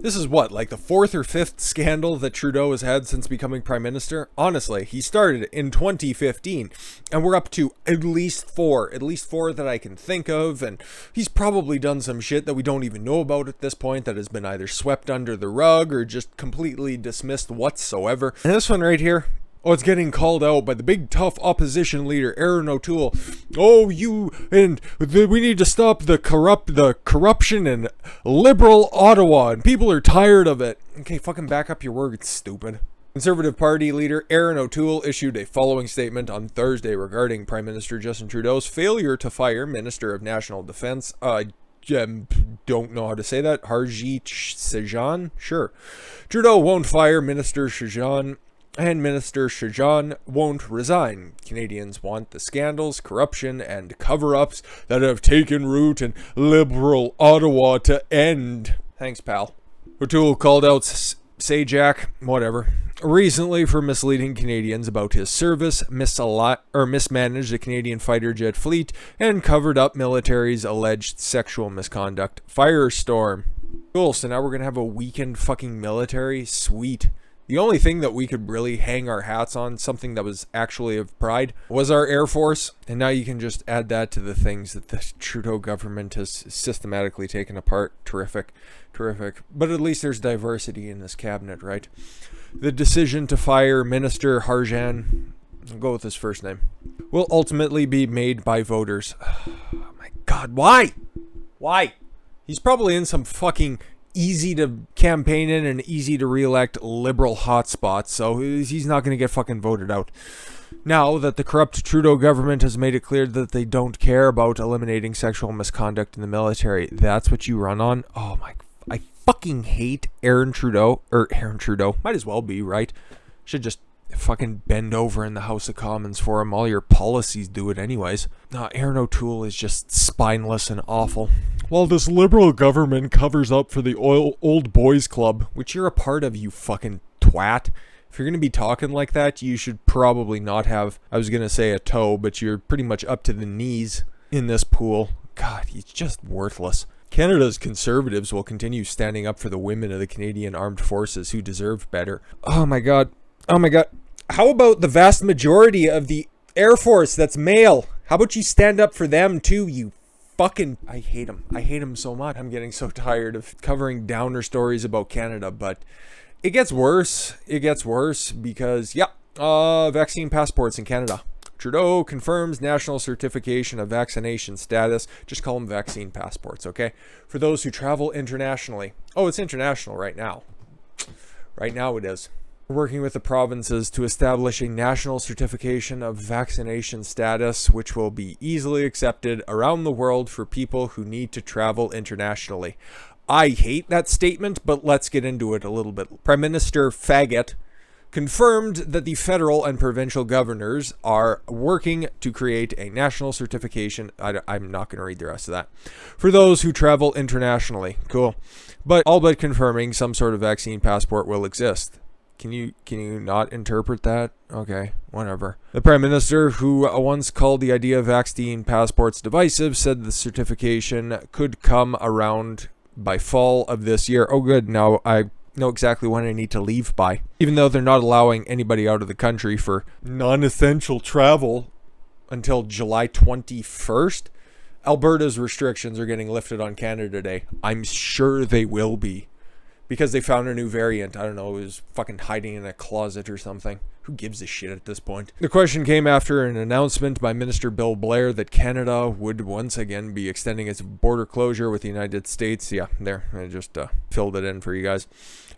This is what, like the fourth or fifth scandal that Trudeau has had since becoming Prime Minister? Honestly, he started in 2015, and we're up to at least four that I can think of, and he's probably done some shit that we don't even know about at this point that has been either swept under the rug or just completely dismissed whatsoever. And this one right here, oh, it's getting called out by the big tough opposition leader, Erin O'Toole. Oh, we need to stop the corruption in liberal Ottawa, and people are tired of it. Okay, fucking back up your words, stupid. Conservative Party leader Erin O'Toole issued a following statement on Thursday regarding Prime Minister Justin Trudeau's failure to fire Minister of National Defense, don't know how to say that, Harjit Sajjan? Sure. Trudeau won't fire Minister Sajjan, and Minister Sajjan won't resign. Canadians want the scandals, corruption, and cover-ups that have taken root in liberal Ottawa to end. Thanks, pal. O'Toole called out Sajak, whatever, recently for misleading Canadians about his service, mismanaged the Canadian fighter jet fleet, and covered up military's alleged sexual misconduct. Firestorm. Cool, so now we're gonna have a weakened fucking military? Sweet. The only thing that we could really hang our hats on, something that was actually of pride, was our Air Force. And now you can just add that to the things that the Trudeau government has systematically taken apart. Terrific. Terrific. But at least there's diversity in this cabinet, right? The decision to fire Minister Harjan, I'll go with his first name, will ultimately be made by voters. Oh my God, why? Why? He's probably in some fucking easy to campaign in and easy to re-elect liberal hotspots, so he's not going to get fucking voted out. Now that the corrupt Trudeau government has made it clear that they don't care about eliminating sexual misconduct in the military, that's what you run on? Oh my, I fucking hate Erin Trudeau, might as well be, right? Should just fucking bend over in the House of Commons for him. All your policies do it anyways. Erin O'Toole is just spineless and awful. While this liberal government covers up for the old boys club, which you're a part of, you fucking twat. If you're going to be talking like that, you should probably not have, I was going to say a toe, but you're pretty much up to the knees in this pool. God, he's just worthless. Canada's Conservatives will continue standing up for the women of the Canadian Armed Forces who deserve better. Oh my God. Oh my God. How about the vast majority of the Air Force that's male? How about you stand up for them too, you fucking... I hate him so much. I'm getting so tired of covering downer stories about Canada, but it gets worse. It gets worse because, vaccine passports in Canada. Trudeau confirms national certification of vaccination status. Just call them vaccine passports, okay? For those who travel internationally. Oh, it's international right now. Right now it is. We're working with the provinces to establish a national certification of vaccination status, which will be easily accepted around the world for people who need to travel internationally. I hate that statement, but let's get into it a little bit. Prime Minister Faggot confirmed that the federal and provincial governors are working to create a national certification. I'm not going to read the rest of that. For those who travel internationally. Cool. But all but confirming some sort of vaccine passport will exist. Can you not interpret that? Okay, whatever. The Prime Minister, who once called the idea of vaccine passports divisive, said the certification could come around by fall of this year. Oh good, now I know exactly when I need to leave by. Even though they're not allowing anybody out of the country for non-essential travel until July 21st, Alberta's restrictions are getting lifted on Canada Day. I'm sure they will be. Because they found a new variant. I don't know, it was fucking hiding in a closet or something. Who gives a shit at this point? The question came after an announcement by Minister Bill Blair that Canada would once again be extending its border closure with the United States. Yeah, there, I just filled it in for you guys.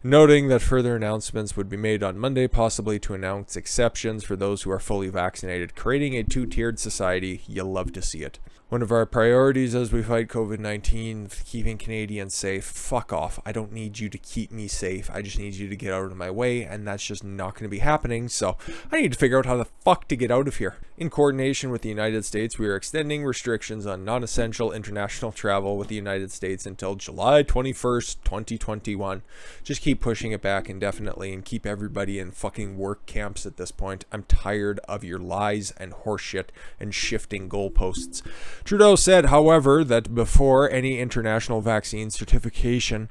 Noting that further announcements would be made on Monday, possibly to announce exceptions for those who are fully vaccinated. Creating a two-tiered society, you'll love to see it. One of our priorities as we fight COVID-19, keeping Canadians safe. Fuck off. I don't need you to keep me safe. I just need you to get out of my way, and that's just not going to be happening. so I need to figure out how the fuck to get out of here. In coordination with the United States, we are extending restrictions on non-essential international travel with the United States until July 21st, 2021. Just keep pushing it back indefinitely and keep everybody in fucking work camps at this point. I'm tired of your lies and horseshit and shifting goalposts. Trudeau said, however, that before any international vaccine certification,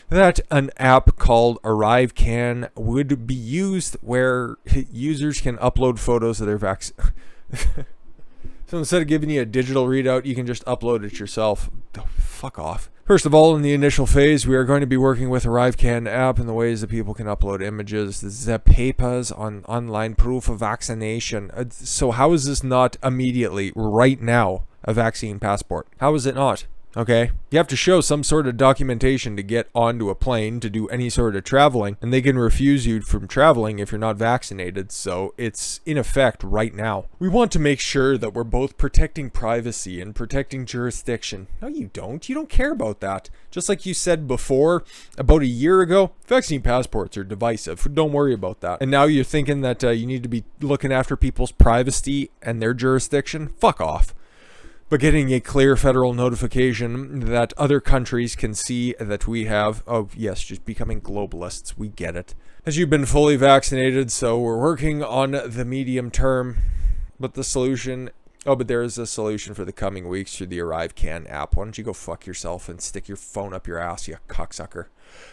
that an app called ArriveCan would be used where users can upload photos of their vaccine. So instead of giving you a digital readout, you can just upload it yourself. Oh, fuck off. First of all, in the initial phase, we are going to be working with ArriveCan app and the ways that people can upload images, the papers on online proof of vaccination. So how is this not immediately, right now, a vaccine passport? How is it not? Okay, you have to show some sort of documentation to get onto a plane to do any sort of traveling, and they can refuse you from traveling if you're not vaccinated, so it's in effect right now. We want to make sure that we're both protecting privacy and protecting jurisdiction. No, you don't. You don't care about that. Just like you said before, about a year ago, vaccine passports are divisive. Don't worry about that. And now you're thinking that you need to be looking after people's privacy and their jurisdiction? Fuck off. But getting a clear federal notification that other countries can see that we have, oh yes, just becoming globalists, we get it. As you've been fully vaccinated, so we're working on the medium term, but the solution, but there is a solution for the coming weeks through the ArriveCan app. Why don't you go fuck yourself and stick your phone up your ass, you cocksucker.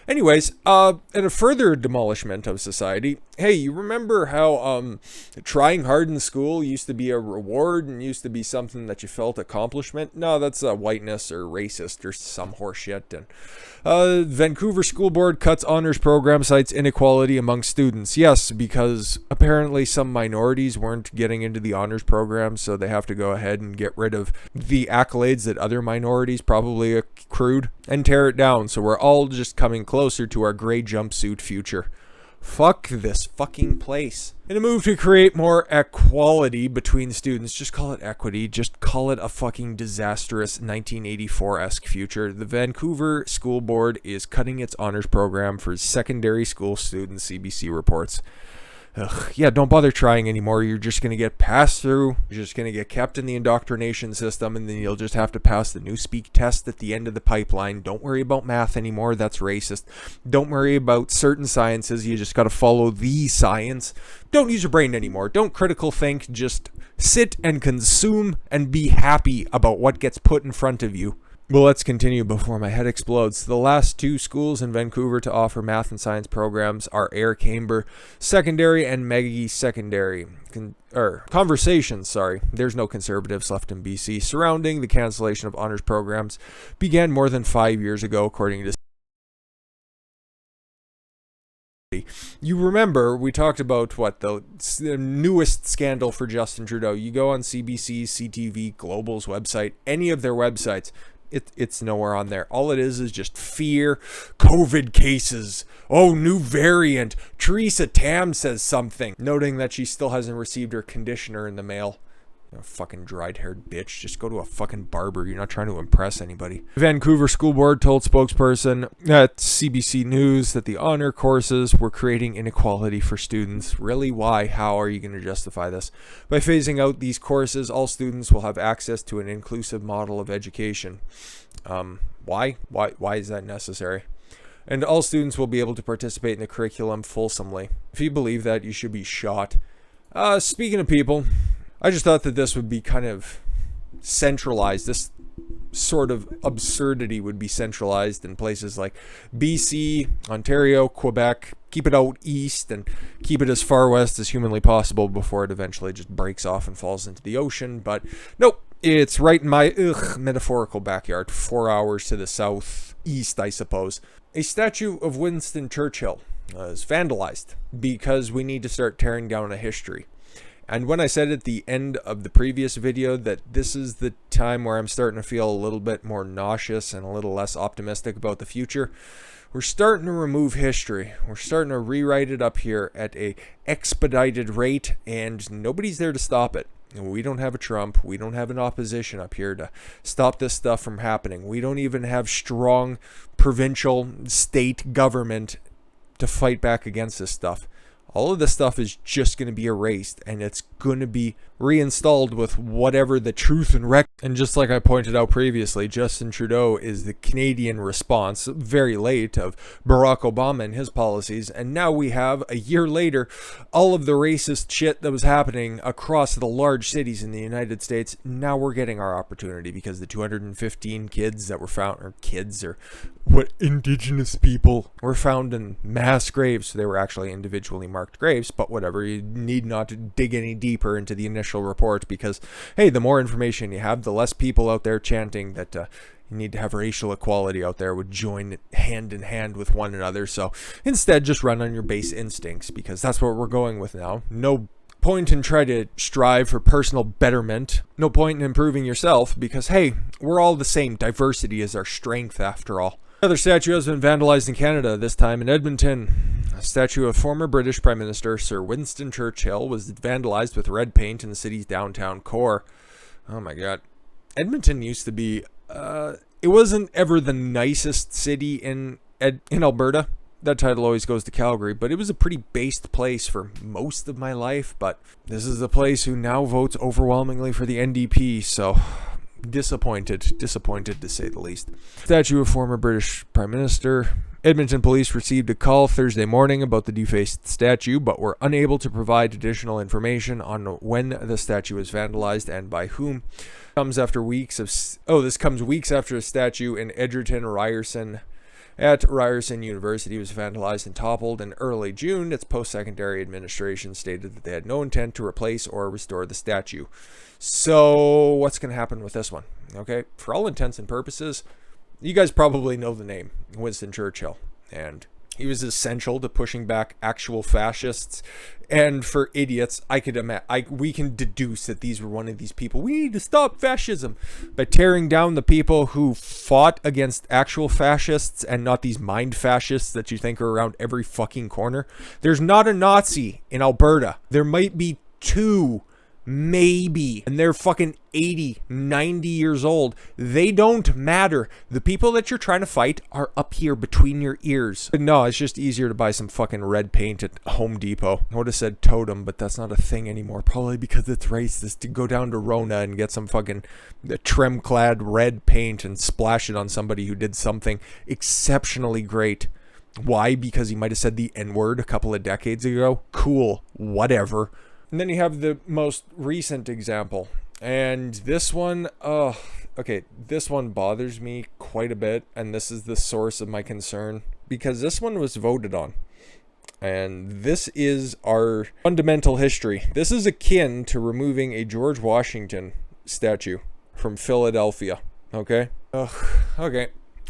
Anyways, and a further demolishment of society. Hey, you remember how trying hard in school used to be a reward and used to be something that you felt accomplishment? No, that's whiteness or racist or some horseshit. And Vancouver School Board cuts honors program, cites inequality among students. Yes, because apparently some minorities weren't getting into the honors program, so they have to go ahead and get rid of the accolades that other minorities probably accrued and tear it down. So we're all just coming closer to our gray jumpsuit future. Fuck this fucking place. In a move to create more equality between students, just call it equity, just call it a fucking disastrous 1984-esque future, the Vancouver School Board is cutting its honors program for secondary school students, CBC reports. Ugh, yeah, don't bother trying anymore. You're just going to get passed through. You're just going to get kept in the indoctrination system, and then you'll just have to pass the Newspeak test at the end of the pipeline. Don't worry about math anymore. That's racist. Don't worry about certain sciences. You just got to follow the science. Don't use your brain anymore. Don't critical think. Just sit and consume and be happy about what gets put in front of you. Well, let's continue before my head explodes. The last two schools in Vancouver to offer math and science programs are Air Camber Secondary and Maggie Secondary. Conversations, there's no conservatives left in BC, surrounding the cancellation of honors programs began more than 5 years ago, according to... You remember, we talked about, the newest scandal for Justin Trudeau. You go on CBC, CTV, Global's website, any of their websites, it's nowhere on there. All it is just fear, COVID cases, oh, new variant, Theresa Tam says something, noting that she still hasn't received her conditioner in the mail. You fucking dried-haired bitch. Just go to a fucking barber. You're not trying to impress anybody. Vancouver School Board told spokesperson at CBC News that the honor courses were creating inequality for students. Really? Why? How are you going to justify this? By phasing out these courses, all students will have access to an inclusive model of education. Why? Why is that necessary? And all students will be able to participate in the curriculum fulsomely. If you believe that, you should be shot. Speaking of people... I just thought that this would be kind of centralized. This sort of absurdity would be centralized in places like BC, Ontario, Quebec. Keep it out east and keep it as far west as humanly possible before it eventually just breaks off and falls into the ocean. But nope, it's right in my metaphorical backyard, 4 hours to the southeast, I suppose. A statue of Winston Churchill is vandalized because we need to start tearing down a history. And when I said at the end of the previous video that this is the time where I'm starting to feel a little bit more nauseous and a little less optimistic about the future, we're starting to remove history. We're starting to rewrite it up here at a expedited rate, and nobody's there to stop it. We don't have a Trump. We don't have an opposition up here to stop this stuff from happening. We don't even have strong provincial state government to fight back against this stuff. All of this stuff is just going to be erased, and it's going to be reinstalled with whatever the truth and just like I pointed out previously, Justin Trudeau is the Canadian response, very late, of Barack Obama and his policies. And now we have, a year later, all of the racist shit that was happening across the large cities in the United States. Now we're getting our opportunity because the 215 kids that were found, or kids, or what, indigenous people, were found in mass graves. So they were actually individually marked graves, but whatever. You need not to dig any deeper into the initial report because, hey, the more information you have, the less people out there chanting that you need to have racial equality out there would join hand in hand with one another. So instead, just run on your base instincts, because that's what we're going with now. No point in trying to strive for personal betterment. No point in improving yourself, because, hey, we're all the same. Diversity is our strength, after all. Another statue has been vandalized in Canada, this time in Edmonton. A statue of former British Prime Minister Sir Winston Churchill was vandalized with red paint in the city's downtown core. Oh my god. Edmonton used to be, it wasn't ever the nicest city in Alberta. That title always goes to Calgary, but it was a pretty based place for most of my life. But this is a place who now votes overwhelmingly for the NDP, so disappointed to say the least. Statue of former British Prime Minister. Edmonton police received a call Thursday morning about the defaced statue, but were unable to provide additional information on when the statue was vandalized and by whom. This comes weeks after a statue in Edgerton, Ryerson, at Ryerson University was vandalized and toppled in early June. Its post-secondary administration stated that they had no intent to replace or restore the statue. So what's going to happen with this one? Okay, for all intents and purposes, you guys probably know the name, Winston Churchill, and he was essential to pushing back actual fascists. And for idiots, we can deduce that these were one of these people. We need to stop fascism by tearing down the people who fought against actual fascists and not these mind fascists that you think are around every fucking corner. There's not a Nazi in Alberta. There might be two, maybe, and they're fucking 80, 90 years old. They don't matter. The people that you're trying to fight are up here between your ears. No, it's just easier to buy some fucking red paint at Home Depot. I would have said totem, but that's not a thing anymore, probably because it's racist, to go down to Rona and get some fucking trim-clad red paint and splash it on somebody who did something exceptionally great. Why? Because he might have said the N-word a couple of decades ago? Cool, whatever. And then you have the most recent example. And this one, this one bothers me quite a bit. And this is the source of my concern, because this one was voted on. And this is our fundamental history. This is akin to removing a George Washington statue from Philadelphia. Okay? Okay.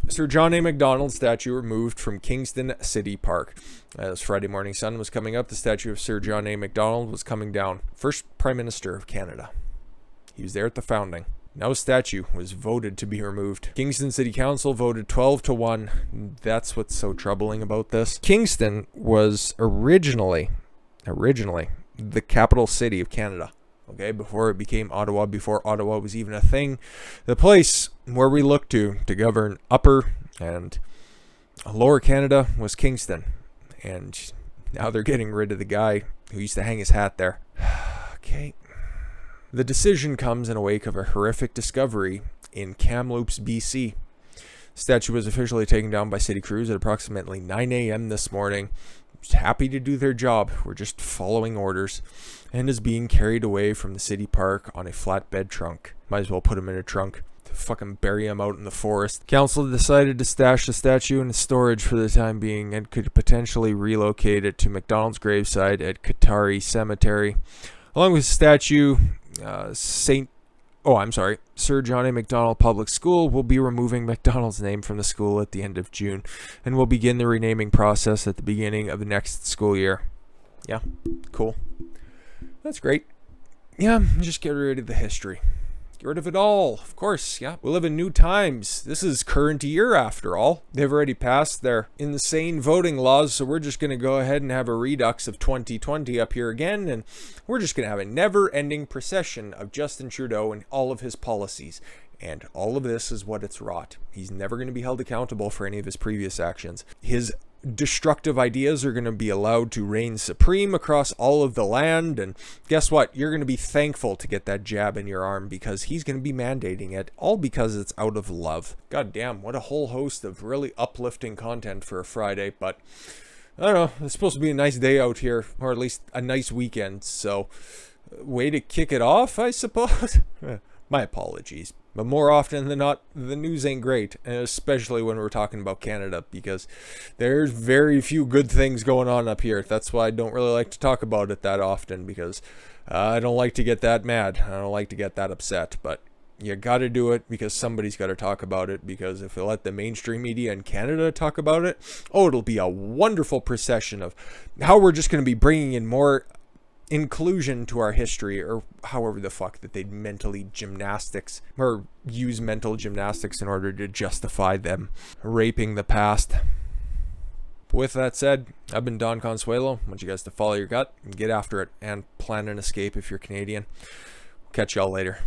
Sir John A. Macdonald statue removed from Kingston City Park. As Friday morning sun was coming up, the statue of Sir John A. Macdonald was coming down. First Prime Minister of Canada. He was there at the founding. Now his statue was voted to be removed. Kingston City Council voted 12-1. That's what's so troubling about this. Kingston was originally the capital city of Canada. Okay, before it became Ottawa, before Ottawa was even a thing. The place where we looked to govern Upper and Lower Canada was Kingston. And now they're getting rid of the guy who used to hang his hat there. Okay. The decision comes in the wake of a horrific discovery in Kamloops, BC. The statue was officially taken down by city crews at approximately 9 a.m. this morning. Happy to do their job. We're just following orders, and is being carried away from the city park on a flatbed trunk. Might as well put him in a trunk. Fucking bury him out in the forest. Council decided to stash the statue in storage for the time being and could potentially relocate it to McDonald's graveside at Katari Cemetery. Along with the statue, Sir John A. Macdonald Public School will be removing McDonald's name from the school at the end of June and will begin the renaming process at the beginning of the next school year. Yeah, cool. That's great. Yeah, just get rid of the history. Get rid of it all, of course, yeah. We live in new times. This is current year, after all. They've already passed their insane voting laws, so we're just going to go ahead and have a redux of 2020 up here again, and we're just going to have a never-ending procession of Justin Trudeau and all of his policies. And all of this is what it's wrought. He's never going to be held accountable for any of his previous actions. His destructive ideas are going to be allowed to reign supreme across all of the land. And guess what? You're going to be thankful to get that jab in your arm, because he's going to be mandating it, all because it's out of love. God damn, what a whole host of really uplifting content for a Friday. But I don't know, it's supposed to be a nice day out here, or at least a nice weekend, so way to kick it off, I suppose. My apologies. But more often than not, the news ain't great, and especially when we're talking about Canada, because there's very few good things going on up here. That's why I don't really like to talk about it that often, because I don't like to get that mad. I don't like to get that upset, but you got to do it, because somebody's got to talk about it, because if we let the mainstream media in Canada talk about it, it'll be a wonderful procession of how we're just going to be bringing in more inclusion to our history, or however the fuck that they'd mentally gymnastics or use mental gymnastics in order to justify them raping the past. With that said, I've been Don Consuelo. I want you guys to follow your gut and get after it, and plan an escape if you're Canadian. Catch y'all later.